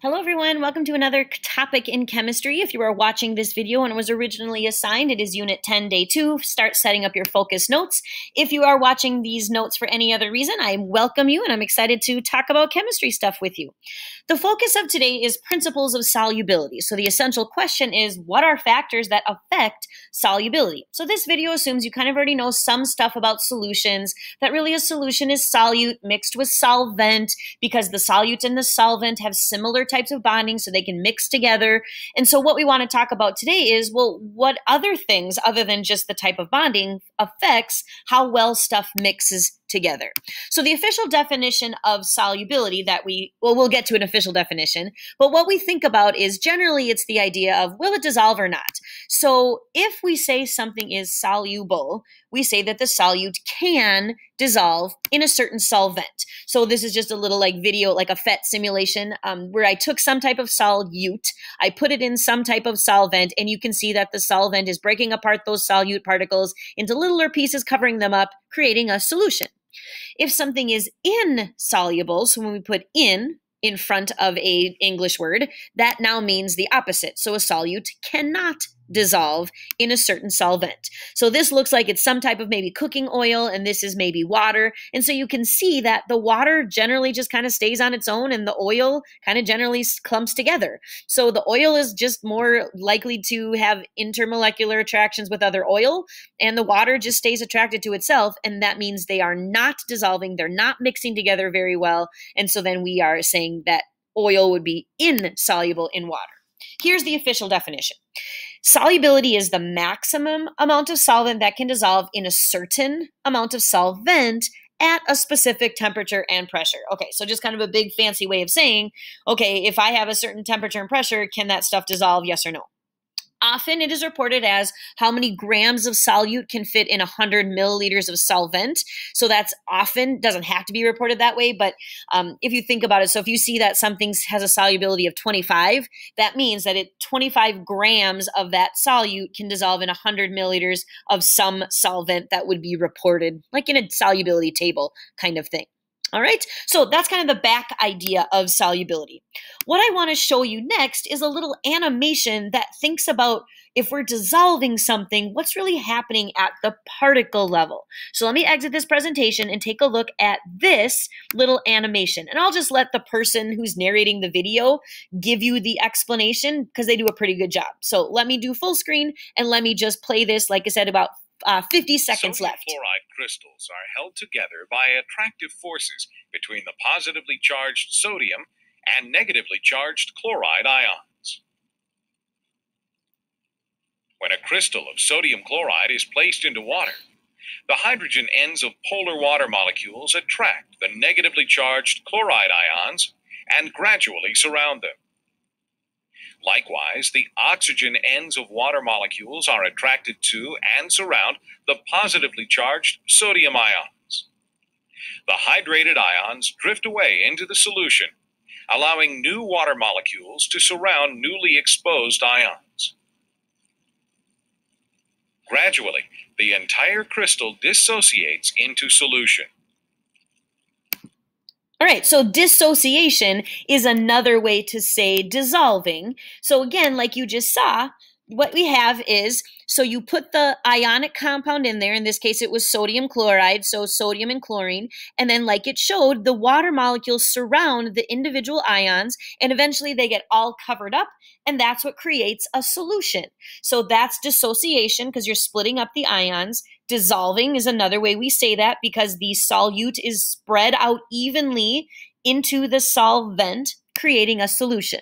Hello everyone, welcome to another topic in chemistry. If you are watching this video and it was originally assigned, it is Unit 10, Day 2. Start setting up your focus notes. If you are watching these notes for any other reason, I welcome you and I'm excited to talk about chemistry stuff with you. The focus of today is principles of solubility. So the essential question is, what are factors that affect solubility? So this video assumes you kind of already know some stuff about solutions, that really a solution is solute mixed with solvent because the solute and the solvent have similar types of bonding so they can mix together. And so what we want to talk about today is, well, what other things other than just the type of bonding affects how well stuff mixes together. So the official definition of solubility that we'll get to an official definition, but what we think about is generally it's the idea of, will it dissolve or not? So if we say something is soluble, we say that the solute can dissolve in a certain solvent. So this is just a little video, like a PhET simulation, where I took some type of solute, I put it in some type of solvent, and you can see that the solvent is breaking apart those solute particles into littler pieces, covering them up, creating a solution. If something is insoluble, so when we put in front of a English word, that now means the opposite. So a solute cannot dissolve in a certain solvent. So this looks like it's some type of maybe cooking oil, and this is maybe water. And so you can see that the water generally just kind of stays on its own and the oil kind of generally clumps together. So the oil is just more likely to have intermolecular attractions with other oil, and the water just stays attracted to itself. And that means they are not dissolving. They're not mixing together very well. And so then we are saying that oil would be insoluble in water. Here's the official definition. Solubility is the maximum amount of solvent that can dissolve in a certain amount of solvent at a specific temperature and pressure. Okay, so just kind of a big fancy way of saying, okay, if I have a certain temperature and pressure, can that stuff dissolve, yes or no? Often it is reported as how many grams of solute can fit in 100 milliliters of solvent. So that's often, doesn't have to be reported that way, but if you think about it, so if you see that something has a solubility of 25, that means that 25 grams of that solute can dissolve in 100 milliliters of some solvent that would be reported, like in a solubility table kind of thing. All right, so that's kind of the back idea of solubility. What I want to show you next is a little animation that thinks about, if we're dissolving something, what's really happening at the particle level. So let me exit this presentation and take a look at this little animation. And I'll just let the person who's narrating the video give you the explanation because they do a pretty good job. So let me do full screen and let me just play this, like I said, about 50 seconds Sodium left. chloride crystals are held together by attractive forces between the positively charged sodium and negatively charged chloride ions. When a crystal of sodium chloride is placed into water, the hydrogen ends of polar water molecules attract the negatively charged chloride ions and gradually surround them. Likewise, the oxygen ends of water molecules are attracted to and surround the positively charged sodium ions. The hydrated ions drift away into the solution, allowing new water molecules to surround newly exposed ions. Gradually, the entire crystal dissociates into solution. All right, so dissociation is another way to say dissolving. So again, like you just saw, what we have is, so you put the ionic compound in there. In this case, it was sodium chloride, so sodium and chlorine. And then like it showed, the water molecules surround the individual ions, and eventually they get all covered up, and that's what creates a solution. So that's dissociation because you're splitting up the ions. Dissolving is another way we say that because the solute is spread out evenly into the solvent, creating a solution.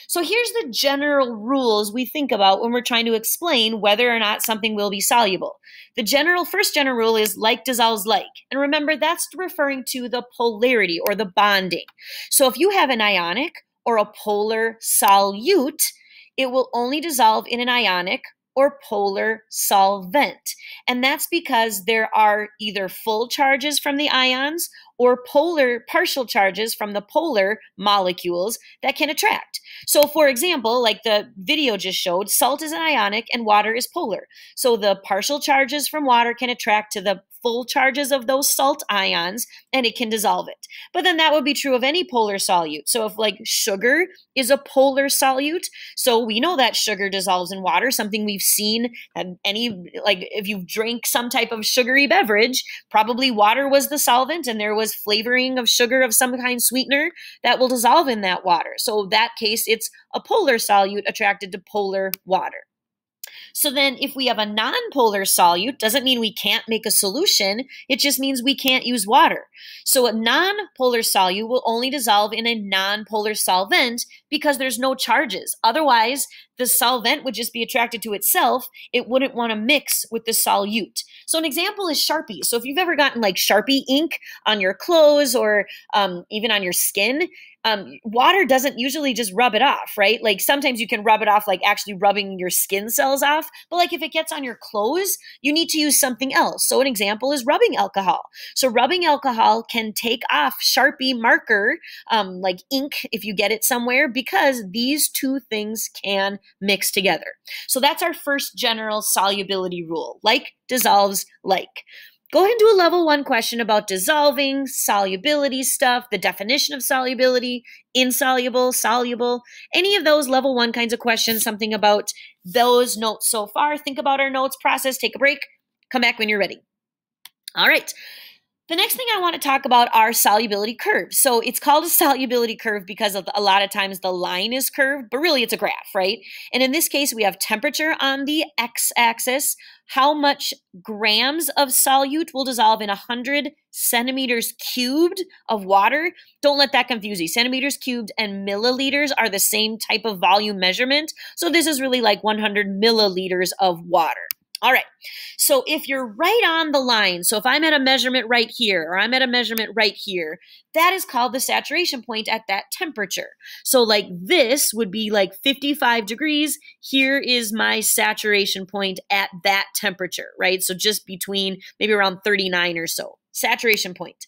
So here's the general rules we think about when we're trying to explain whether or not something will be soluble. The first general rule is like dissolves like. And remember, that's referring to the polarity or the bonding. So if you have an ionic or a polar solute, it will only dissolve in an ionic or polar solvent. And that's because there are either full charges from the ions or partial charges from the polar molecules that can attract. So for example, like the video just showed, salt is an ionic and water is polar. So the partial charges from water can attract to the full charges of those salt ions, and it can dissolve it. But then that would be true of any polar solute. So if like sugar is a polar solute, so we know that sugar dissolves in water, something we've seen like if you've drank some type of sugary beverage, probably water was the solvent and there was flavoring of sugar of some kind, sweetener, that will dissolve in that water. So that case, it's a polar solute attracted to polar water. So then if we have a nonpolar solute, doesn't mean we can't make a solution. It just means we can't use water. So a nonpolar solute will only dissolve in a nonpolar solvent because there's no charges. Otherwise, the solvent would just be attracted to itself. It wouldn't want to mix with the solute. So an example is Sharpie. So if you've ever gotten like Sharpie ink on your clothes or even on your skin, water doesn't usually just rub it off, right? Like sometimes you can rub it off like actually rubbing your skin cells off, but like if it gets on your clothes, you need to use something else. So an example is rubbing alcohol. So rubbing alcohol can take off Sharpie marker, like ink if you get it somewhere, because these two things can mix together. So that's our first general solubility rule, like dissolves like. Go ahead and do a level 1 question about dissolving, solubility stuff, the definition of solubility, insoluble, soluble, any of those level 1 kinds of questions, something about those notes so far. Think about our notes, process, take a break, come back when you're ready. All right. The next thing I want to talk about are solubility curves. So it's called a solubility curve because a lot of times the line is curved, but really it's a graph, right? And in this case, we have temperature on the x-axis, how much grams of solute will dissolve in 100 centimeters cubed of water. Don't let that confuse you. Centimeters cubed and milliliters are the same type of volume measurement. So this is really like 100 milliliters of water. All right, so if you're right on the line, so if I'm at a measurement right here, or I'm at a measurement right here, that is called the saturation point at that temperature. So like this would be like 55 degrees. Here is my saturation point at that temperature, right? So just between maybe around 39 or so, saturation point.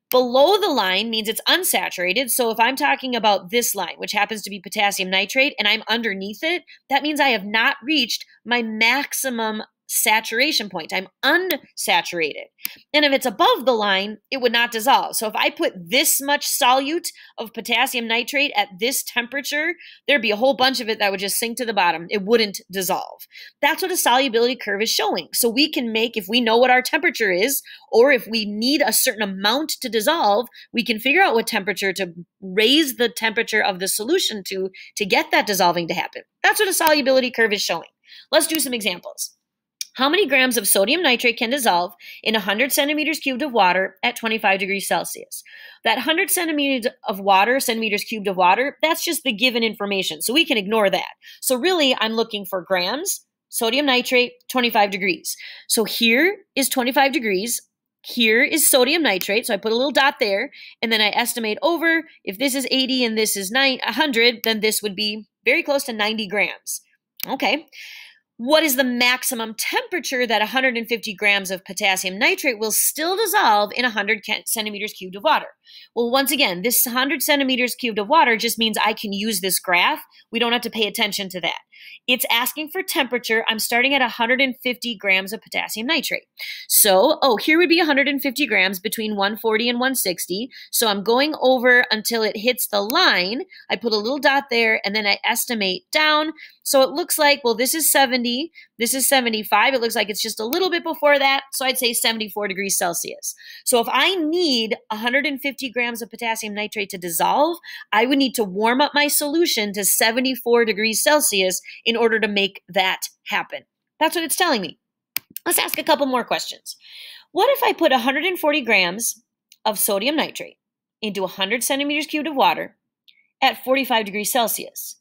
Below the line means it's unsaturated. So if I'm talking about this line, which happens to be potassium nitrate, and I'm underneath it, that means I have not reached my maximum saturation point. I'm unsaturated. And if it's above the line, it would not dissolve. So if I put this much solute of potassium nitrate at this temperature, there'd be a whole bunch of it that would just sink to the bottom. It wouldn't dissolve. That's what a solubility curve is showing. So we can make, if we know what our temperature is, or if we need a certain amount to dissolve, we can figure out what temperature to raise the temperature of the solution to get that dissolving to happen. That's what a solubility curve is showing. Let's do some examples. How many grams of sodium nitrate can dissolve in 100 centimeters cubed of water at 25 degrees Celsius? That 100 centimeters cubed of water, that's just the given information. So we can ignore that. So really, I'm looking for grams, sodium nitrate, 25 degrees. So here is 25 degrees. Here is sodium nitrate. So I put a little dot there, and then I estimate over. If this is 80 and this is 100, then this would be very close to 90 grams. Okay. What is the maximum temperature that 150 grams of potassium nitrate will still dissolve in 100 centimeters cubed of water? Well, once again, this 100 centimeters cubed of water just means I can use this graph. We don't have to pay attention to that. It's asking for temperature. I'm starting at 150 grams of potassium nitrate. So, here would be 150 grams between 140 and 160. So I'm going over until it hits the line. I put a little dot there, and then I estimate down. So it looks like, well, this is 70, this is 75. It looks like it's just a little bit before that. So I'd say 74 degrees Celsius. So if I need 150 grams of potassium nitrate to dissolve, I would need to warm up my solution to 74 degrees Celsius in order to make that happen. That's what it's telling me. Let's ask a couple more questions. What if I put 140 grams of sodium nitrate into 100 centimeters cubed of water at 45 degrees Celsius?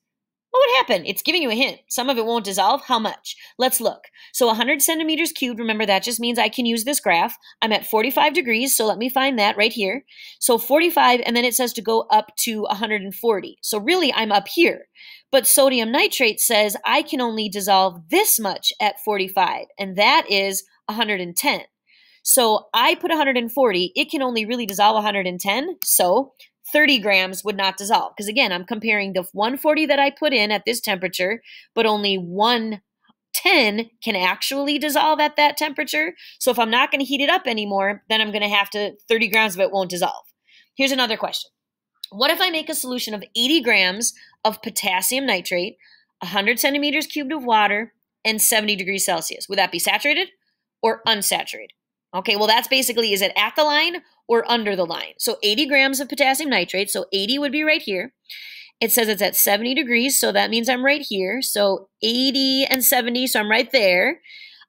What would happen? It's giving you a hint. Some of it won't dissolve. How much? Let's look. So 100 centimeters cubed, remember that just means I can use this graph. I'm at 45 degrees, so let me find that right here. So 45, and then it says to go up to 140. So really, I'm up here. But sodium nitrate says I can only dissolve this much at 45, and that is 110. So I put 140. It can only really dissolve 110, so 30 grams would not dissolve. Because again, I'm comparing the 140 that I put in at this temperature, but only 1 10 can actually dissolve at that temperature. So if I'm not going to heat it up anymore, then I'm going to have to, 30 grams of it won't dissolve. Here's another question. What if I make a solution of 80 grams of potassium nitrate, 100 centimeters cubed of water, and 70 degrees Celsius? Would that be saturated or unsaturated? Okay, well, that's basically, is it at the line or under the line? So 80 grams of potassium nitrate, so 80 would be right here. It says it's at 70 degrees, so that means I'm right here. So 80 and 70, so I'm right there.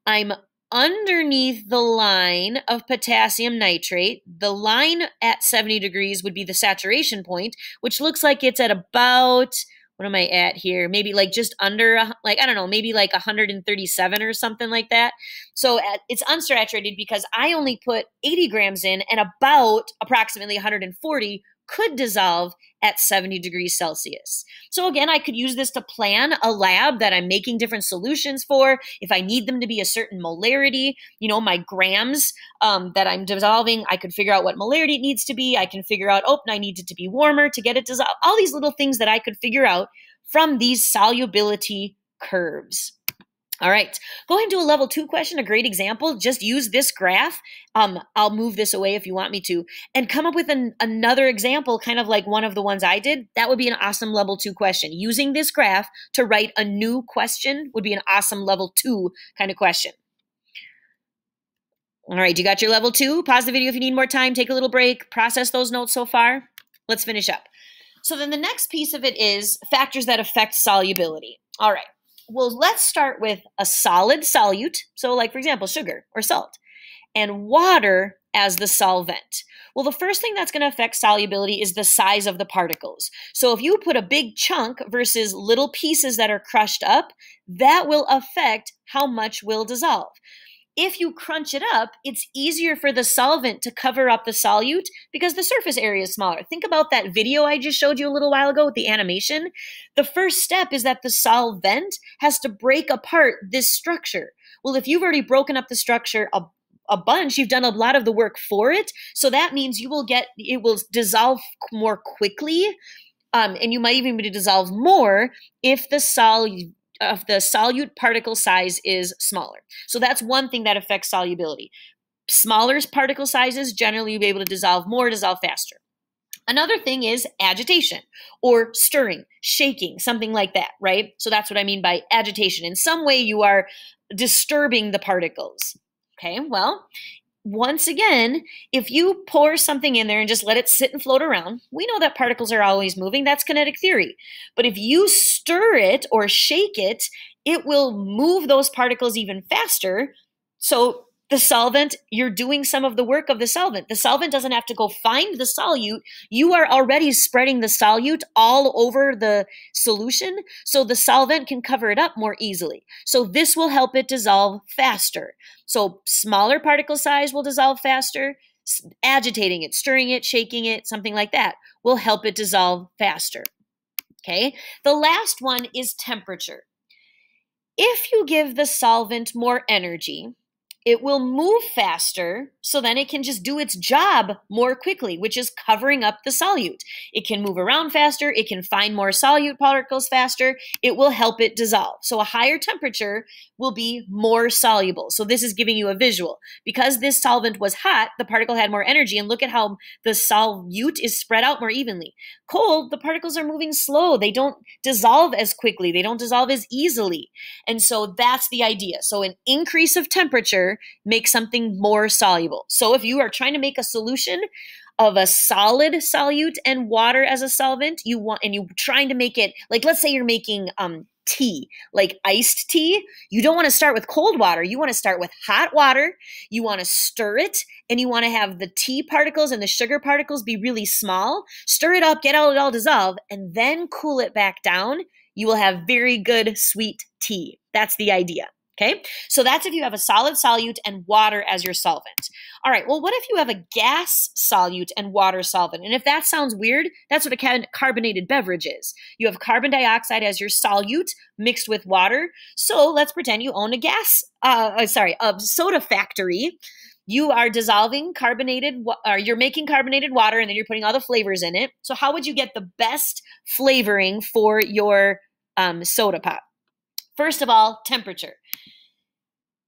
I'm underneath the line of potassium nitrate. The line at 70 degrees would be the saturation point, which looks like it's at about, what am I at here? Maybe like just under, like, I don't know, maybe like 137 or something like that. So it's unsaturated because I only put 80 grams in, and about approximately 140 could dissolve at 70 degrees Celsius. So again, I could use this to plan a lab that I'm making different solutions for. If I need them to be a certain molarity, you know, my grams that I'm dissolving, I could figure out what molarity it needs to be. I can figure out, oh, I need it to be warmer to get it dissolved. All these little things that I could figure out from these solubility curves. All right, going to a level 2 question, a great example. Just use this graph. I'll move this away if you want me to, and come up with another example, kind of like one of the ones I did. That would be an awesome level 2 question. Using this graph to write a new question would be an awesome level 2 kind of question. All right, you got your level 2? Pause the video if you need more time, take a little break, process those notes so far. Let's finish up. So then the next piece of it is factors that affect solubility. All right. Well, let's start with a solid solute, so like, for example, sugar or salt, and water as the solvent. Well, the first thing that's going to affect solubility is the size of the particles. So if you put a big chunk versus little pieces that are crushed up, that will affect how much will dissolve. If you crunch it up, it's easier for the solvent to cover up the solute because the surface area is smaller. Think about that video I just showed you a little while ago with the animation. The first step is that the solvent has to break apart this structure. Well, if you've already broken up the structure a bunch, you've done a lot of the work for it. So that means it will dissolve more quickly, and you might even be able to dissolve more if the solute particle size is smaller. So that's one thing that affects solubility. Smaller particle sizes, generally you'll be able to dissolve more, dissolve faster. Another thing is agitation or stirring, shaking, something like that, right? So that's what I mean by agitation. In some way you are disturbing the particles. Okay, well, once again, if you pour something in there and just let it sit and float around, we know that particles are always moving. That's kinetic theory. But if you stir it or shake it, it will move those particles even faster. So the solvent, you're doing some of the work of the solvent. The solvent doesn't have to go find the solute. You are already spreading the solute all over the solution, so the solvent can cover it up more easily. So this will help it dissolve faster. So smaller particle size will dissolve faster. Agitating it, stirring it, shaking it, something like that will help it dissolve faster. Okay, the last one is temperature. If you give the solvent more energy, it will move faster, so then it can just do its job more quickly, which is covering up the solute. It can move around faster. It can find more solute particles faster. It will help it dissolve. So a higher temperature will be more soluble. So this is giving you a visual. Because this solvent was hot, the particle had more energy, and look at how the solute is spread out more evenly. Cold, the particles are moving slow. They don't dissolve as quickly. They don't dissolve as easily. And so that's the idea. So an increase of temperature makes something more soluble. So if you are trying to make a solution of a solid solute and water as a solvent, you're trying to make it, like, let's say you're making tea, like iced tea, you don't want to start with cold water. You want to start with hot water. You want to stir it, and you want to have the tea particles and the sugar particles be really small. Stir it up, get it all dissolved, and then cool it back down. You will have very good sweet tea. That's the idea. Okay, so that's if you have a solid solute and water as your solvent. All right, well, what if you have a gas solute and water solvent? And if that sounds weird, that's what a carbonated beverage is. You have carbon dioxide as your solute mixed with water. So let's pretend you own a soda factory. You are dissolving you're making carbonated water, and then you're putting all the flavors in it. So how would you get the best flavoring for your soda pop? First of all, temperature.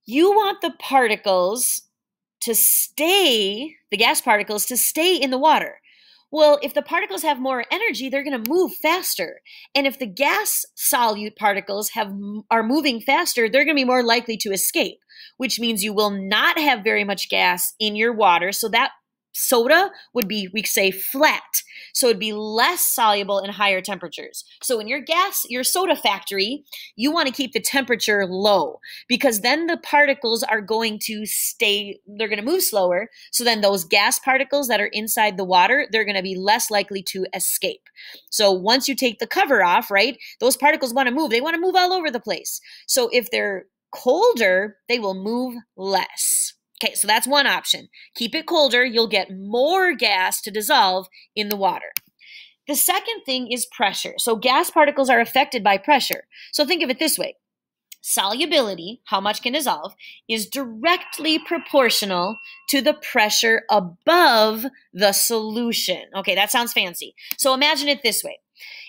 You want the particles to stay, the gas particles to stay in the water. Well, if the particles have more energy, they're going to move faster. And if the gas solute particles are moving faster, they're going to be more likely to escape, which means you will not have very much gas in your water. So that soda would be, we could say, flat. So it'd be less soluble in higher temperatures. So in your soda factory, you want to keep the temperature low because then the particles are going to stay, they're going to move slower. So then those gas particles that are inside the water, they're going to be less likely to escape. So once you take the cover off, right, those particles want to move. They want to move all over the place. So if they're colder, they will move less. Okay, so that's one option. Keep it colder, you'll get more gas to dissolve in the water. The second thing is pressure. So gas particles are affected by pressure. So think of it this way. Solubility, how much can dissolve, is directly proportional to the pressure above the solution. Okay, that sounds fancy. So imagine it this way.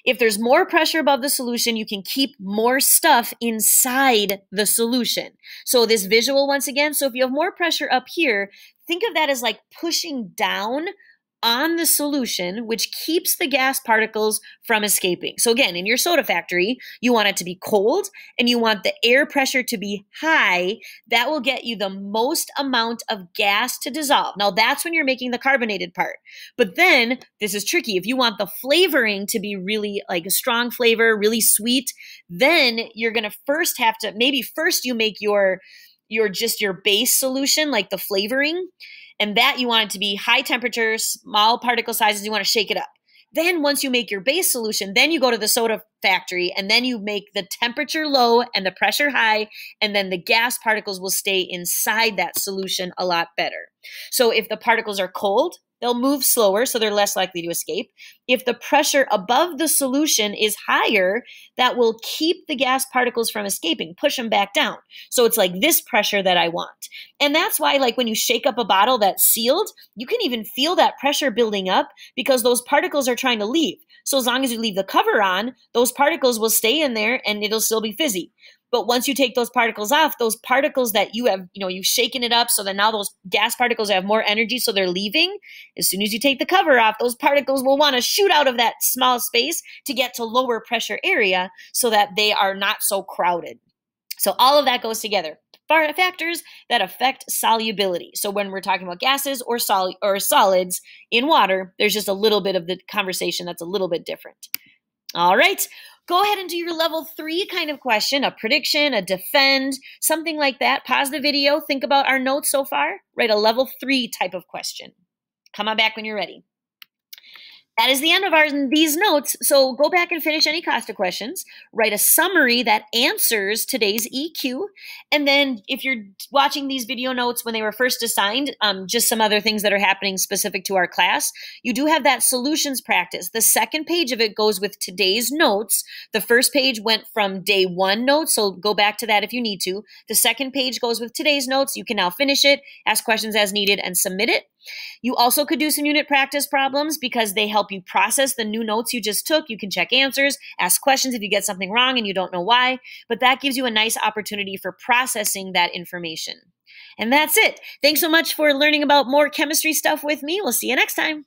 If there's more pressure above the solution, you can keep more stuff inside the solution. So this visual once again, so if you have more pressure up here, think of that as like pushing down on the solution, which keeps the gas particles from escaping. So again, in your soda factory, you want it to be cold and you want the air pressure to be high. That will get you the most amount of gas to dissolve. Now that's when you're making the carbonated part. But then, this is tricky. If you want the flavoring to be really like a strong flavor, really sweet, then you're going to first have to, maybe first you make your base solution, like the flavoring, and that you want it to be high temperature, small particle sizes, you want to shake it up. Then once you make your base solution, then you go to the soda factory and then you make the temperature low and the pressure high, and then the gas particles will stay inside that solution a lot better. So if the particles are cold, they'll move slower, so they're less likely to escape. If the pressure above the solution is higher, that will keep the gas particles from escaping, push them back down. So it's like this pressure that I want. And that's why, like when you shake up a bottle that's sealed, you can even feel that pressure building up because those particles are trying to leave. So as long as you leave the cover on, those particles will stay in there and it'll still be fizzy. But once you take those particles off, those particles that you have, you've shaken it up so that now those gas particles have more energy, so they're leaving. As soon as you take the cover off, those particles will want to shoot out of that small space to get to lower pressure area so that they are not so crowded. So all of that goes together. Factors that affect solubility. So when we're talking about gases or solids in water, there's just a little bit of the conversation that's a little bit different. All right. Go ahead and do your level 3 kind of question, a prediction, a defend, something like that. Pause the video, think about our notes so far, write a level 3 type of question. Come on back when you're ready. That is the end of these notes, so go back and finish any Costa questions. Write a summary that answers today's EQ, and then if you're watching these video notes when they were first assigned, just some other things that are happening specific to our class, you do have that solutions practice. The second page of it goes with today's notes. The first page went from day 1 notes, so go back to that if you need to. The second page goes with today's notes. You can now finish it, ask questions as needed, and submit it. You also could do some unit practice problems because they help you process the new notes you just took. You can check answers, ask questions if you get something wrong and you don't know why, but that gives you a nice opportunity for processing that information. And that's it. Thanks so much for learning about more chemistry stuff with me. We'll see you next time.